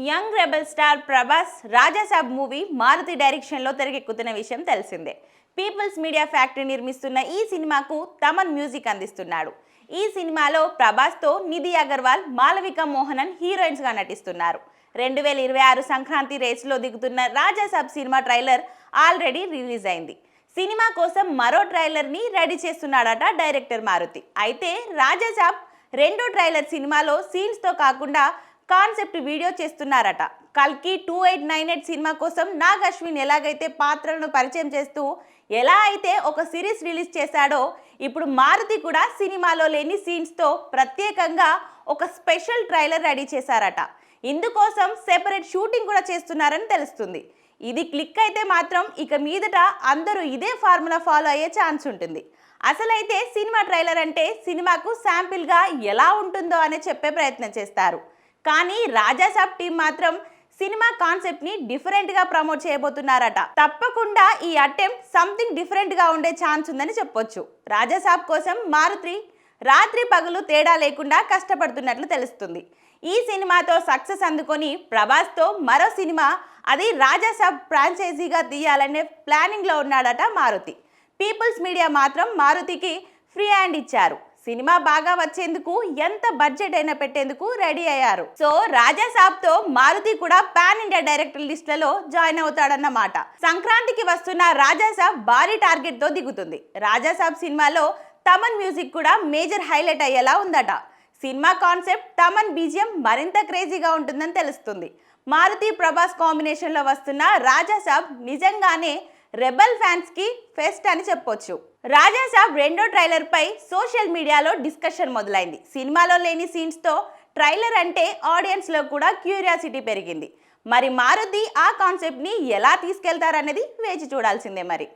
Young rebel star Prabhas Raja Saab movie Maruthi డైరెక్షన్లో తెరకెక్కుతున్న విషయం తెలిసిందే. పీపుల్స్ మీడియా ఫ్యాక్టరీ నిర్మిస్తున్న ఈ సినిమాకు తమన్ మ్యూజిక్ అందిస్తున్నాడు. ఈ సినిమాలో ప్రభాస్తో నిధి అగర్వాల్, మాలవిక మోహనన్ హీరోయిన్స్గా నటిస్తున్నారు. 2026 సంక్రాంతి రేస్లో దిగుతున్న రాజాసాబ్ సినిమా ట్రైలర్ ఆల్రెడీ రిలీజ్ అయింది. సినిమా కోసం మరో ట్రైలర్ని రెడీ చేస్తున్నాడట డైరెక్టర్ మారుతి. అయితే రాజాసాబ్ రెండో ట్రైలర్ సినిమాలో సీన్స్తో కాకుండా కాన్సెప్ట్ వీడియో చేస్తున్నారట. కల్కి 2898 సినిమా కోసం నాగ్ అశ్విన్ ఎలాగైతే పాత్రలను పరిచయం చేస్తూ ఎలా అయితే ఒక సిరీస్ రిలీజ్ చేశాడో, ఇప్పుడు మారుతి కూడా సినిమాలో లేని సీన్స్తో ప్రత్యేకంగా ఒక స్పెషల్ ట్రైలర్ రెడీ చేశారట. ఇందుకోసం సెపరేట్ షూటింగ్ కూడా చేస్తున్నారని తెలుస్తుంది. ఇది క్లిక్ అయితే మాత్రం ఇక మీదట అందరూ ఇదే ఫార్ములా ఫాలో అయ్యే ఛాన్స్ ఉంటుంది. అసలైతే సినిమా ట్రైలర్ అంటే సినిమాకు శాంపిల్గా ఎలా ఉంటుందో అని చెప్పే ప్రయత్నం చేస్తారు. కానీ రాజాసాబ్ టీం మాత్రం సినిమా కాన్సెప్ట్ని డిఫరెంట్గా ప్రమోట్ చేయబోతున్నారట. తప్పకుండా ఈ అటెంప్ట్ సంథింగ్ డిఫరెంట్గా ఉండే ఛాన్స్ ఉందని చెప్పొచ్చు. రాజాసాబ్ కోసం మారుతి రాత్రి పగలు తేడా లేకుండా కష్టపడుతున్నట్లు తెలుస్తుంది. ఈ సినిమాతో సక్సెస్ అందుకొని ప్రభాస్తో మరో సినిమా, అది రాజాసాబ్ ఫ్రాంచైజీగా తీయాలనే ప్లానింగ్లో ఉన్నాడట మారుతి. పీపుల్స్ మీడియా మాత్రం మారుతికి ఫ్రీ హ్యాండ్ ఇచ్చారు. సినిమా బాగా వచ్చేందుకు ఎంత బడ్జెట్ అయినా పెట్టేందుకు రెడీ అయ్యారు. సో రాజాసాబ్తో మారుతి కూడా పాన్ ఇండియా డైరెక్టర్ లిస్టులలో జాయిన్ అవుతాడన్నమాట. సంక్రాంతికి వస్తున్న రాజాసాబ్ భారీ టార్గెట్ తో దిగుతుంది. రాజాసాబ్ సినిమాలో తమన్ మ్యూజిక్ కూడా మేజర్ హైలైట్ అయ్యేలా ఉందట. సినిమా కాన్సెప్ట్, తమన్ బీజియం మరింత క్రేజీగా ఉంటుందని తెలుస్తుంది. మారుతి ప్రభాస్ కాంబినేషన్లో వస్తున్న రాజాసాబ్ నిజంగానే రెబల్ ఫ్యాన్స్ కి ఫెస్ట్ అని చెప్పొచ్చు. రాజాసాబ్ రెండో ట్రైలర్ పై సోషల్ మీడియాలో డిస్కషన్ మొదలైంది. సినిమాలో లేని సీన్స్ తో ట్రైలర్ అంటే ఆడియన్స్ లో కూడా క్యూరియాసిటీ పెరిగింది. మరి మారుతి ఆ కాన్సెప్ట్ ని ఎలా తీసుకెళ్తారనేది వేచి చూడాల్సిందే మరి.